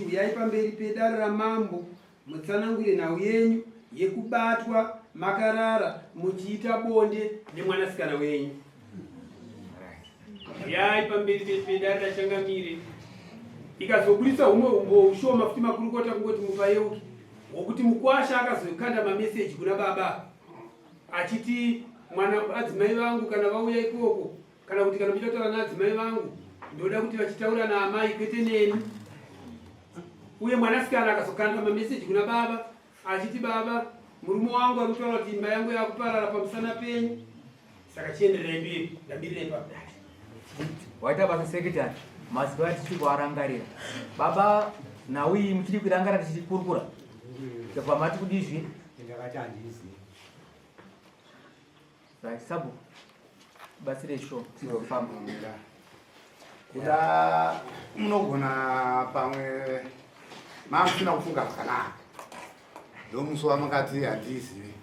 uyai pamberi pedare ramambo mutsanangure nhau yenyu yekubatwa makarara muchiita bonde nemwanasikana wenyu. Uyai pamberi pedare rachangamire ikazobudisa humwe umbo ushoma futi makurukota kungoti mupayeuki wokuti mukwasha akazokanda mameseji kuna baba achiti mwana adzimai vangu kana vauya ikoko kana kuti kana muchitaura naadzimai vangu ndoda kuti vachitaura naamai kwete neni. Uye mwanasikana akazokanda mameseji kuna baba achiti baba murume wangu ari kutaura kuti imba yangu yakuparara pamusana penyu. Saka chienderere mbiri ndabirire pabudati waita basa sekretari mazuva tichiri kuarangarira baba nhau iyi muchiri kuirangara tichikurukura pamati kudizvi ndakati handizi sabu basi resho famba kuda munogona pamwe mamusina kufunga zvakanaka ndomusi wamakati handizivi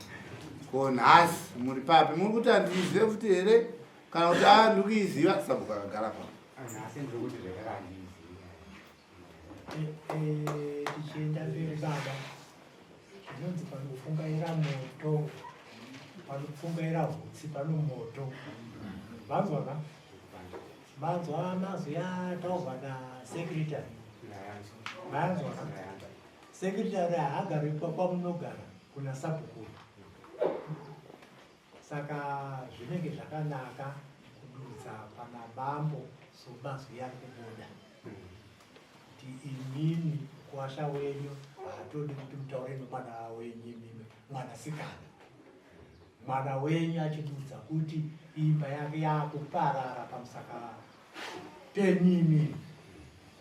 ko nhasi muri papi muri kuti handizive futi here kana kuti ndikuiziva sabu kakagara pa nhasi ndiri kuti zvekakandiziva tichienda mberi baba zvinonzi panofungaira moto panofungaira hutsi pano moto vanzwaka vanzwa mazwi ataurwa nasekretari vanzwaka sekretari haagari kwamunogara kuna sabhukuru saka zvinenge zvakanaka kududza pamabambo somazwi ari kubuda kuti imini kuwasha wenyu haatodi kuti mutaure nemwana wenyu imimi mwanasikana mwana wenyu achidudza kuti imba yake yakuparara pamusaka penyimi.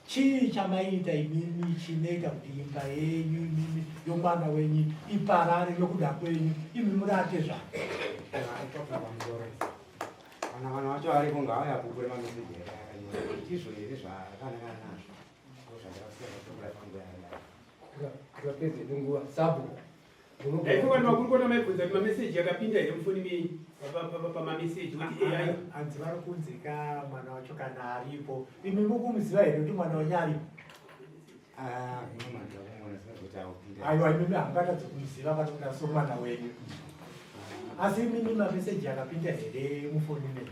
Chii chamaita imimi chinoita kuti imba yenyu imimi yomwana wenyu iparare nokuda kwenyu imimi murate zvake vana vacho vari kunga vaya kukure mameseji chizvo here zvakanangana nazvo zvapedze nenguva sabu ndaifungati makurukota maibvunza kuti mameseji yakapinda here mufoni menyu pamameseji kuti ai hanzi vari kunzika mwana wacho kana aripo imi mukumuziva here kuti mwana wenyu aripo aiwa imimi hamungatadzi kumuziva kana kuti aso mwana wenyu asi imimi mameseji yakapinda here mufoni menyu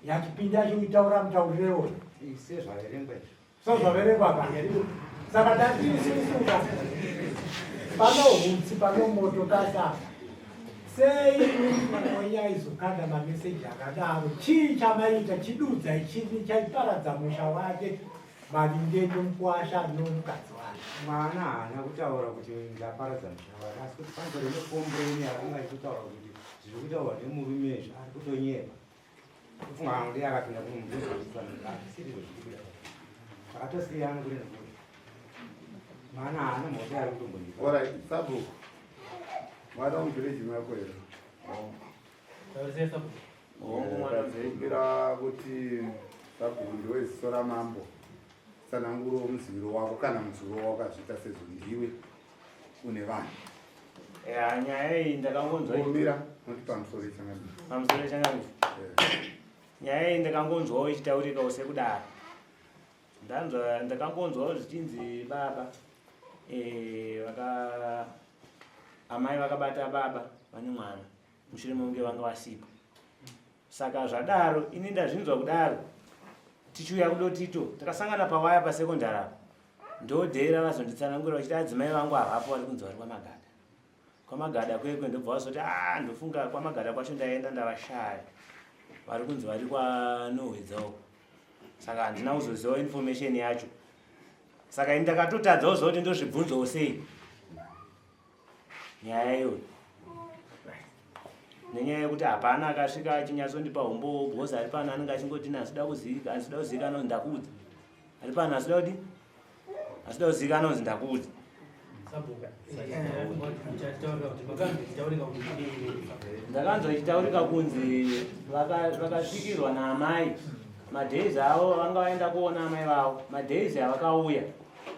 yakipinda achitaura mutaurirewo sezvaverengwa ka saka datisisuka pano hutsi pano moto kasaka sei mwana wenyu aizokanda mameseji akadaro chii chamaita chidudzai chii chaiparadza musha wake maringe nomukwasha nomukadzi wake mwana haana kutaura kuti ndaparadza musha wake asi kuti panzore nekombreni yakanga ichitaura kuti zviri kutaurwa nemurume izvo ari kutonyepa kufunga hangu yakapinda kumuzvizvaisirizo zvikikuda akatosiyana kuri nekuri mwana haana mhosva yari kutombondipa ora sabu mwana muvileji mako here tazeikira kuti sabu ndiwe ziso ramambo sananguro muziviro wako kana muziviro wako azviita sezvo ndiwe une vanhu nyaya iyi ndakangonzwaomira noti pamusoro ichangamisa pamusoro ichangamisa nyaya iyi ndakangonzwawo ichitaurikawo sekudaro ndakangonzwawo zvichinzi baba amai vakabata baba vane mwana mushure mekunge vanga vasipa saka zvadaro ini ndazvinzwa kudaro tichiuya kudotito takasangana pawaya pasekondari apo ndodhera vazonditsanangura vachiti adzimai vangu havapo vari kunzi vari kwamagada kwekwe ndobva vazoti ndofunga kwamagada kwacho ndaenda ndavashaya vari kunzi vari kwanohwedzawo saka handina kuzoziva information yacho saka ini ndakatotadzawo zoti ndozvibvunzawo sei nyaya iyoyo nenyaya yekuti hapana akasvika achinyatsondipa hombo bhozi ari pano anenge achingoti asida kuzikana kuti ndakudza ari pano asida kuzikana kuti ndakudza ndakanzwa ichitaurika kunzi vakasvikirwa naamai madhezi avo vanga vaenda kuona amai vavo madhezi avakauya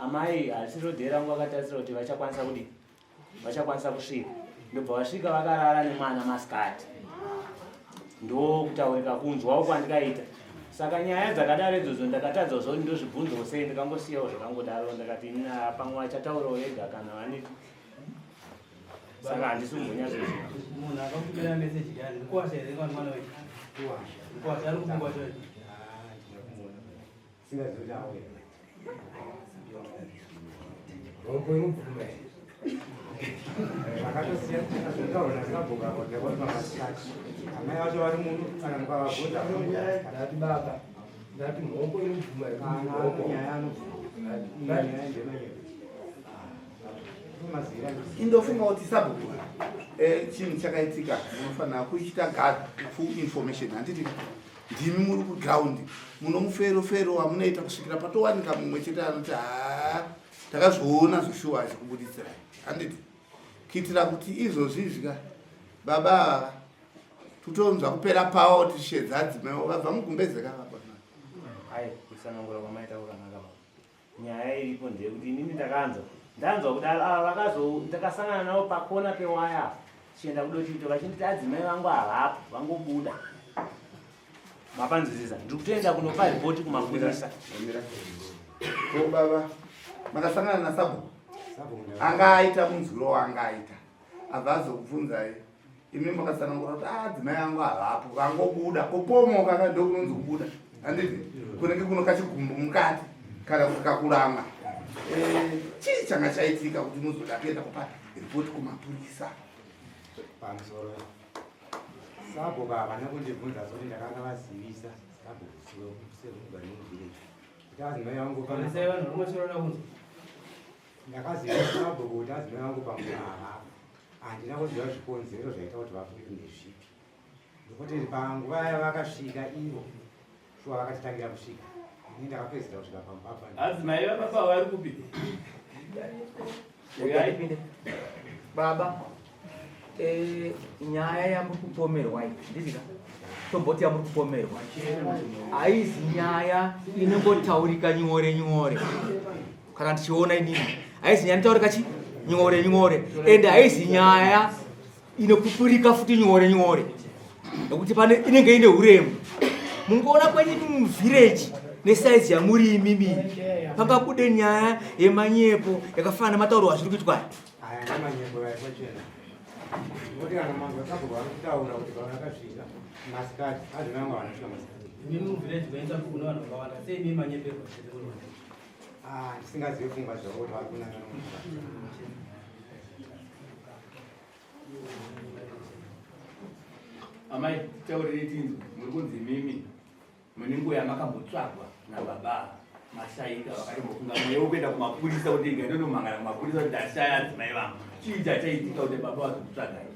amai hasirodhera ngo vakatarisira kuti vachakwanisa kudii vachakwanisa kusvika ndobva vasvika vakarara nemwana masikati ndo kutaurika kunzwawo kwandikaita Saka nyaya dzakadaro idzodzo ndakatadza kuti ndozvibvunzo sei ndikangosiyawo zvakangodaro ndakati ina pamwe achataurawo ega kana vane saka handisi kumbonyatsoziva. Munhu akakupera meseji yani ndikuwasha here kana mwana wedu ndikuwasha ari kufungwa chacho singazotawe Rompo inobvuma. vakatosiya zvataura sabhuka kuti vamasitati amai vacho vari muno kana mukavabvunza Ndati baba. Ndati mhombo inobvuma. nyaya indofunga kuti sabhuku chinhu chakaitika munofanira kuchita full information. Handiti ndimi muri kuground muno muferofero wamunoita kusvikira patowanika mumwe chete anoti takazoona zvoshuwa chikubudisirai. Handiti kuitira kuti izvozvizvika baba tutonzwa kupera pawo kuti shedza adzimaiwo vabva mugumbezeka vabona. Hai kusanangura kwamaita kwakanaka baba. Nyaya iripo ndeyekuti inini ndanzwa kuti ndakasangana navo pakona pewaya chienda kudotito vachinditi adzimai vangu havapo vangobuda mapanzwisisa ndiri kutoenda kunopa ripoti kumapurisa. Ko baba makasangana nasabhuku anga aita munzwiro waangaita abva azokubvunzai imi makasanangura kuti adzimai angu havapo vangobuda kupomoka kandokunonzi kubuda. Handiti kunenge kuno kachigumbu mukati kana kuti kakurama. Chii changa chaitika kuti muzoda kuenda kupa ripoti kumapurisa pamusoro sabhuku havana kundibvunza zoti ndakanga vazivisa sabhuku seugari muvhireji kuti adzimai vangu sai vanhu vamwechorona kunzi ndakazivisa sabhuku kuti adzimai vangu pamuno havapo handina kuziva zvikonzero zvaita kuti vafunge ndezvipi ndikuti panguva yavakasvika ivo shuwa vakatitangira kusvika ini ndakapedzera kusvika pamupapa. adzimai vababa vari kupi Baba, nyaya yamuri kupomerwa iyi ndizika tomboti yamuri kupomerwa haizi nyaya inongotaurika nyore nyore kana tichiona inini haizi nyaya inotaurika chi nyore nyore ende haizi nyaya inopupurika futi nyore nyore nekuti pane inenge ine uremu. Mungoona kwenye muvhireji nesaizi yamuri imimi pangabude nyaya yemanyepo yakafanana matauro azviri kuitwa aya namanyepo yachachena kuti kana manzwa sabhuku vari kutaura kuti pavakasvika masikati adzimai vangu vanasvika masikati mimi muvhireji vaisa kuno vanhu vakawanda sei mimi manyeperwa ndisingazivi pfungwa zvavo kuti vari kunangana amai taurire tinzwi muri kunzi mimi mune nguva yamakambotsvagwa nababa mashaika vakatimbofunga mwewo kuenda kumapurisa kuti inga ndonomangana kumapurisa kuti ndashaya adzimai vangu. Chii chaitika kuti baba vazokutsvagai?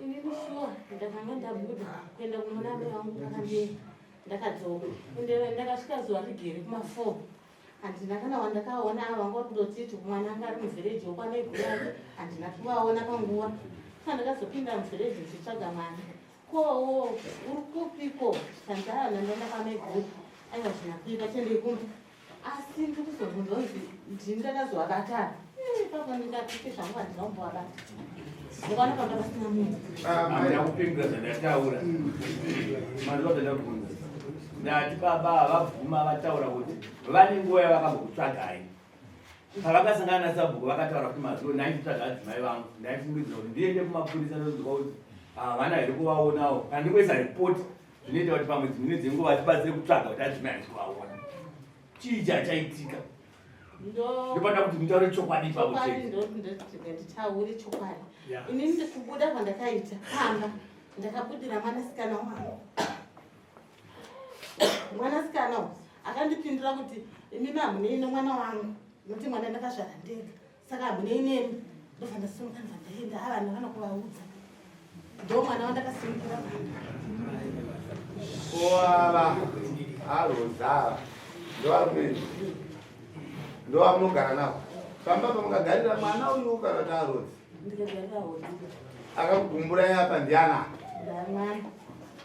Inini shuwa ndakanga ndabuda kuenda kunoona mai vangu pakamberi ndakadzoka ende ndakasvika zuva rigere kuma4 handina kana wandakaona ava vanga kutotiti mwana anga ari muvhireji wokwanegurake handina kuvaona panguva sandakazopinda muvhireji ndichitsvaga mwana kowo uri kupiko sandana ndandakaameguru aiwa zvina kuipa tendei kumba asi ndikuzobvunza kuti ndini ndakazovabata papa ndingapike zvangu handingamboabata ndikaona panga pasina munhu ndakupindura zvandataura mandiva zvandakubvunza ndati baba vabvuma vataura kuti vane nguva yavakambokutsvagai. Pavakasangana nasabhuku vakataura kuti mazuva ndaitsvaga adzimai vangu ndaifungidzira kuti ndiende kumapurisa ndozwa kuti havana here kuvaonawo kana ndingoisa ripoti zvinoita kuti pamwe dzimweni dzenguva tibatsire kutsvaga kuti adzimai handisi kuvaona. Chii chaitika? Ndopanda kuti mutaure chokwadi ipapo nditaure chokwadi. Inini ndikubuda kwandakaita pamba ndakabudira mwanasikana wangu. Mwanasikana akandipindura kuti imimi hamunei nomwana wangu nokuti mwana ndakazvara ndega saka hamunei nemi ndofanira simuka ndaenda avana vanokuvaudza ndo mwana wandakasimukira kovava arozava ndovarume ndovamunogara navo pamba pamukagarira mwana uyu kana kuti arodzi ndikagarira hodi akakugumburai apa ndiana ndamwana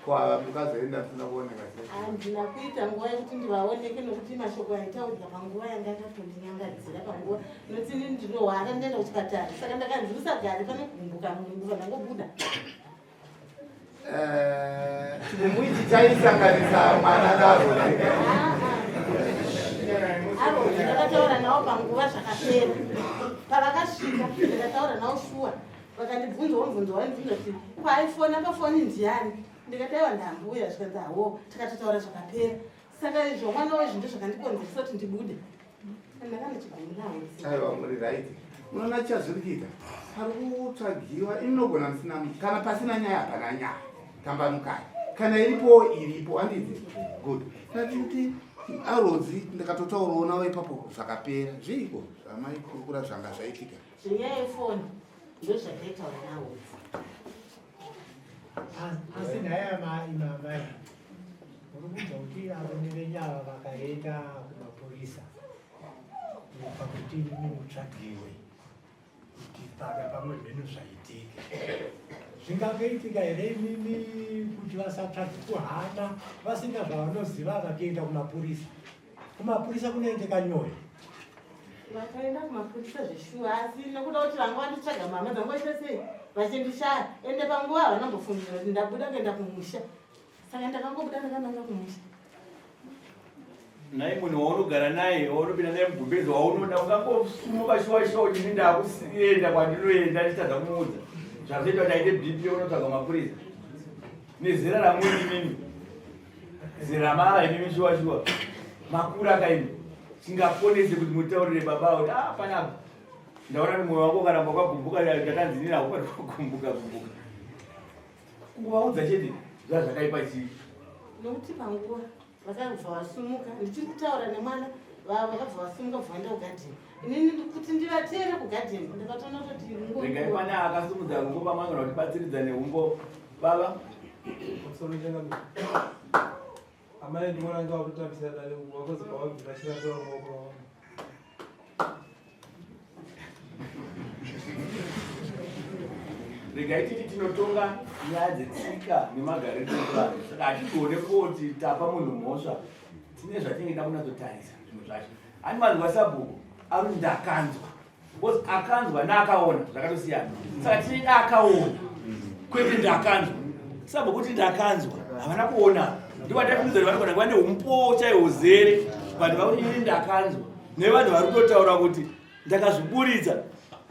kwava mukazoenda musina kuoneka sei handina kuita nguva yekuti ndivaoneke nokuti mashoko aitaurika panguva yanga akatondinyanganidzira panguva nokuti inini ndinohwara ndaenda kuchipatara saka ndakanzi usagare pane kugumbuka munguva ndangobuda chimumuiti chaisanganisa mwana naRozi. aRozi ndakataura nawo panguva zvakapera. Pavakasvika ndakataura nawo shuwa. Vakandibvunzawo mubvunzo waindibvunza kuti kwaifona pafoni ndiani. Ndikati aiwa ndambuya zvikanzi hawo takatotaura zvakapera. Saka izvo mwana wezvinto zvakandikonzeresa kuti ndibude. Ndakanda chigumi naRozi. Aiwa muri right. Unoona chazviri kuita pari kutsvagiwa inogona musina kana pasina nyaya hapana nyaya tambanukai kana iripo handiti good tatiti aRozi ndakatotaurawo nawo ipapo zvakapera zviiko zvamaikurukura zvanga zvaitika zvenyaya yefoni ndozvakaitaura naRozi. Asi nhaya mai uri kubvunza kuti arume venyava vakaenda kumapurisa pakuti mutsvagiwe kuti pada pamwe zvinhu zvaitike. Zvingangoitika here imimi kuti vasatsvagi kuhama vasinga zvavanoziva vakienda kumapurisa? Kumapurisa kunoendeka nyore. Vakaenda kumapurisa zveshuwa asi nekuda kuti vanga vanditsvaga mhamba dzangoita sei vachindishaya ende panguva havanambofungira kuti ndabuda kuenda kumusha. Saka ndakangobuda ndakananga kumusha. Naye munhu waunogara naye waunopinda naye mugumbezo waunoda ungangosumuka shuwa kuti ndakuenda kwandinoenda nditadza kumuudza zvazoita kuti aite bp unotsvaga mapurisa nezera ramweni imimi zera mara imimi shuwa makuru akaimi singaponese kuti mutaurire baba kuti panapa ndaona kuti mwoyo wako ukaramba wakagumbuka ndakanzinira ukati kugumbuka kungovaudza chete zvazvakaipa chii nokuti panguva vakabva vasumuka ndichiri kutaura nemwana vakabva vasumuka bva vaenda kugadheni inini kuti ndivateere kugadheni ndakatoona kuti regai pane akasimudza rumbo pamangana kuti batsiridza neumbo baba amai ndimona nga wakutambisa dare wakozi pawabvira tora maoko wavo regai titi tinotonga nyaya dzetsika nemagariro evanhu saka hatigone kuti tapa munhu mhosva tine zvatingeda kunatsotarisa zvinhu zvacho ani manzwa sabhuku ari ndakanzwa because akanzwa neakaona zvakatosiyana saka tinenge akaona kwete ndakanzwa sabhuku kuti ndakanzwa havana kuona ndovatafinidza kuti vanogona kuva neumpo chaihozere vanhu vakuti ini ndakanzwa nevanhu vari kutotaura kuti ndakazviburitsa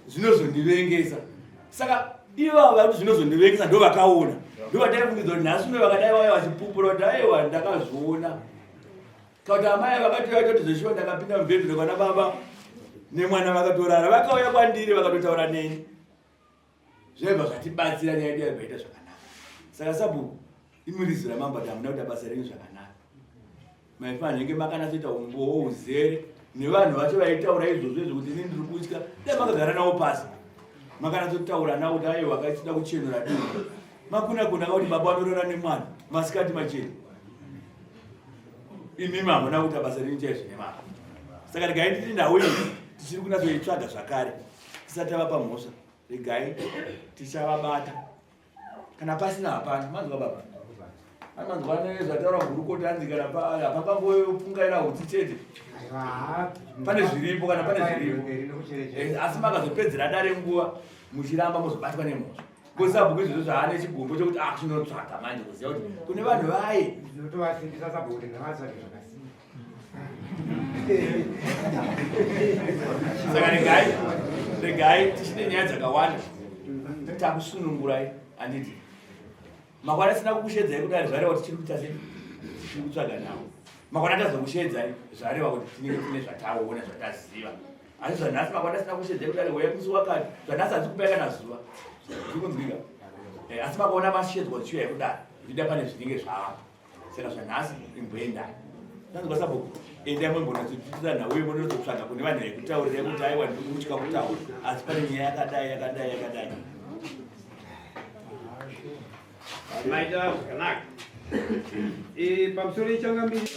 zvinozondivengesa saka ivo vari kuti zvinozondivengesa ndo vakaona ndovataifungidza kuti nhasi uno vakadai vauya vachipupura kuti aiwa ndakazviona kuti amai vakatoita kuti zveshuwa ndakapinda mubhedhu nekwana baba nemwana vakatorara vakauya kwandiri vakatotaura neni zvaibva zvatibatsira nyaya yedu yaibvaita zvakanaka saka sabhuku imurizira mambati hamuna kuti basa renyu zvakanaka maifanhenge makanatsoita umbowo uzere nevanhu vacho vaitaura izvozvo izvo kuti ini ndiri kutya dai makagara navo pasi makanatsotaura navo kuti aiwa akachida kuchenura dunhu makuna kuti baba vanorora nemwana masikati machena imimi hamuna kuti basa renyu chaizvo nemaka saka regai nditi ndau iyi tichiri kunatsoitsvaga zvakare tisati tava pamhosva regai tichavabata kana pasina hapana manzwa baba amanzwa nezvataura gurukoti anzi kana hapangambopungaira hutsi chete pane zviripo kana pane zviripo asi makazopedzera dare nguva muchiramba muzobatwa nemhosva kosabhuku izvozvo zvaane chigombo chokuti chinotsvaga manje kuziva kuti kune vanhu vaye zvinotovasimbisa sabhuku kuti ngavatsvage zvakasimba saka regai tichine nyaya dzakawanda takusunungurai handiti makwana sina kukushedzai kudari zvareva kuti tiri kuita sei tiri kutsvaga nawo makwana tazokushedzai zvareva kuti tinenge tine zvataona zvataziva asi zvanhasi makwana sina kushedzai kudari waya musi wakati zvanhasi hasi kupai kana zuva zvikunzwika asi makaona mashedzwa chiuya kudari zvida pane zvinenge zvava saka zvanhasi imboendai nanzwa sabhuku endai mwembonatsotitira nauye monozotsvaga kune vanhu vaikutaurirai kuti aiwa ndiri kutya kutaura asi pane nyaya yakadai maita zvakanaka pamusoro yechangambiri